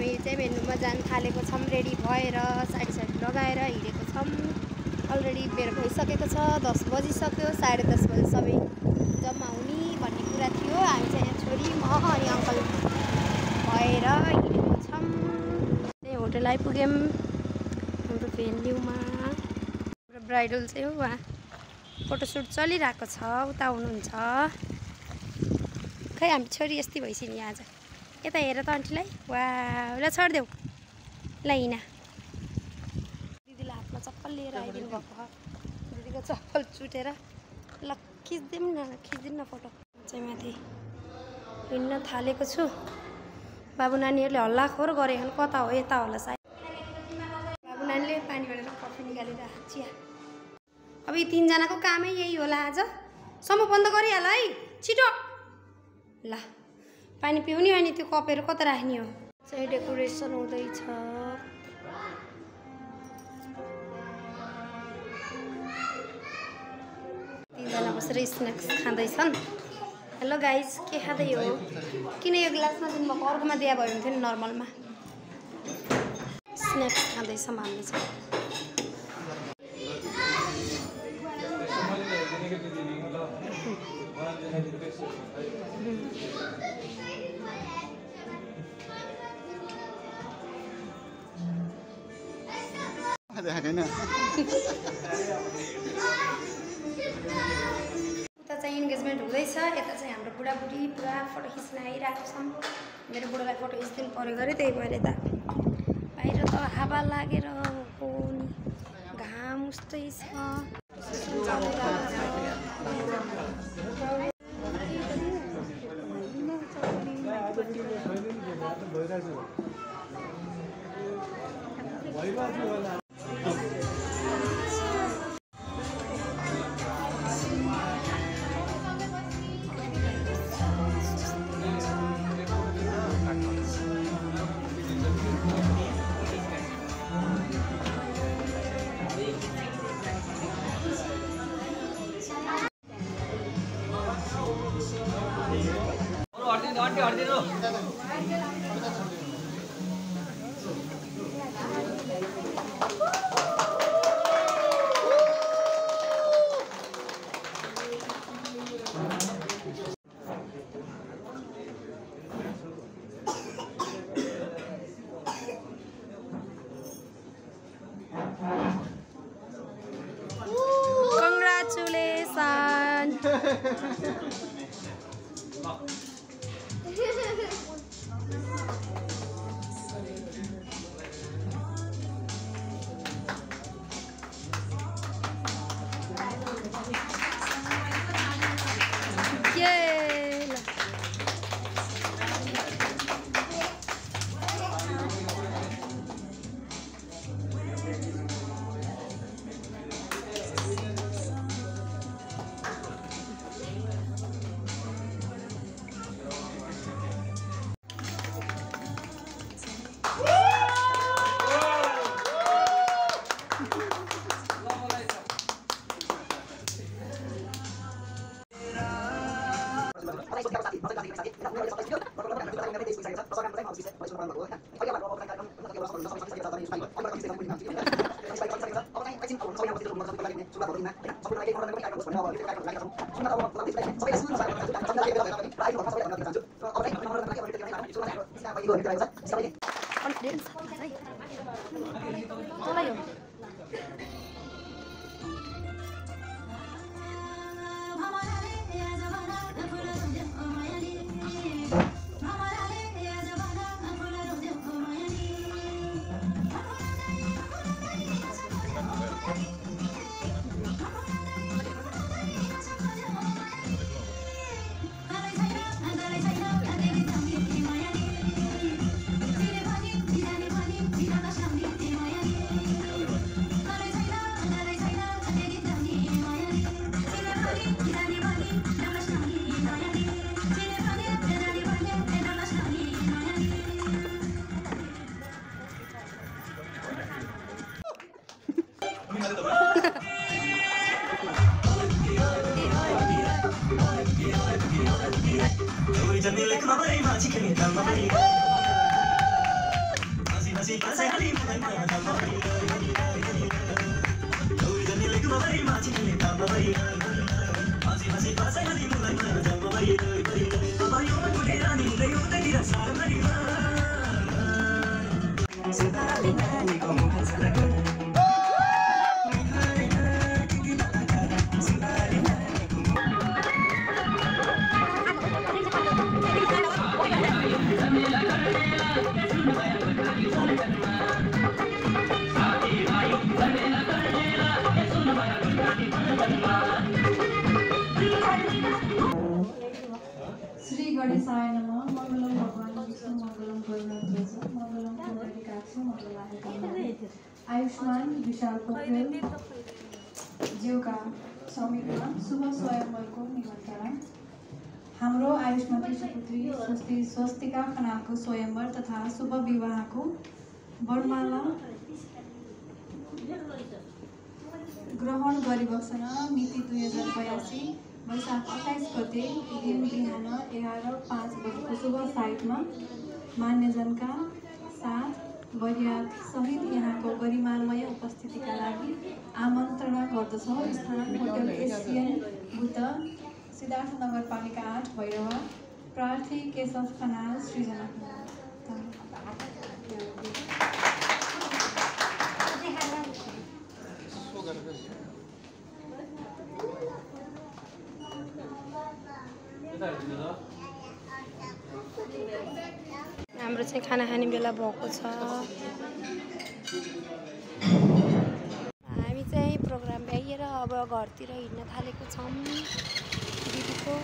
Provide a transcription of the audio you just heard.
हामी चाहिँ भेन्नुमा जान थालेको छौँ। रेडी भएर साडी लगाएर हिँडेको छौँ। अलरेडी बेर भइसकेको छ, 10 बजिसक्यो। 10:30 बजे सबै जम्मा हुने भन्ने कुरा थियो। हामी चाहिँ यहाँ छोरी म अनि अङ्कल भएर हिँडेको छौँ। त्यही होटल आइपुग्यौँ हाम्रो भेन्यूमा। हाम्रो ब्राइडल चाहिँ उहाँ फोटोसुट चलिरहेको छ, उता हुनुहुन्छ। खै हामी छोरी यस्तै भइसक्यो नि आज। यता हेर त आन्टीलाई, वा ल छोडिदेऊ ल हिँड। दिदीलाई हातमा चप्पल लिएर आइदिनु भएको। दिदीको चप्पल चुटेर ल खिचिदिउँ न फोटो। चाहिँ माथि हिँड्न थालेको छु। बाबु नानीहरूले हल्लाखोर गरेको कता हो, यता होला सायद। बाबु नानीले पानीबाट कफी निकालेर चिया। अब यी 3 जनाको कामै यही होला आज। सम्म बन्द गरिहाल है, छिटो ल। पानी पिउने अनि त्यो कपहरू कता राख्ने हो। चाहिँ डेकोरेसन हुँदैछ। 3 जना बसेर स्न्याक्स खाँदैछन्। हेलो गाइज, के खाँदै हो? किन यो ग्लासमा दिनुभएको, अर्कोमा दिया भयो हुन्थ्यो नि नर्मलमा। स्न्याक्स खाँदैछौँ हामीले चाहिँ। उता चाहिँ इन्गेजमेन्ट हुँदैछ, यता चाहिँ हाम्रो बुढाबुढी पुरा फोटो खिच्न आइरहेको छौँ। मेरो बुढालाई फोटो खिच्दिनु पऱ्यो गरे, त्यही भएर यता बाहिर त हावा लागेर हो नि, घाम उस्तै छ। श्री गणेशाय नमः। मङ्गलम भगवान् विष्णु मङ्गलम गरुडध्वज मङ्गलम पुण्डरीकाक्ष मङ्गलाय आयुष्मान विशाल पोखरेल ज्यूका समितिमा शुभ स्वयंवरको निमन्त्रणा। हाम्रो आयुष्मती सुपुत्री स्वस्तिका खनालको स्वयंवर तथा शुभ विवाहको वरमाला ग्रहण गरिबस्न मिति 2082 वैशाख 28 गते दिन बिहान 11:05 बजेको शुभ साइटमा मान्यजनका साथ बरियात सहित यहाँको गरिमामय उपस्थितिका लागि आमन्त्रणा गर्दछौँ। स्थान होटल एसियन बुद्ध, सिद्धार्थ नगरपालिका 8 भैरवा। प्रार्थी केशव खनाल सृजना। हाम्रो चाहिँ खाना खाने बेला भएको छ। हामी चाहिँ प्रोग्राम भ्याइएर अब घरतिर हिँड्न थालेको छौँ दिदीको।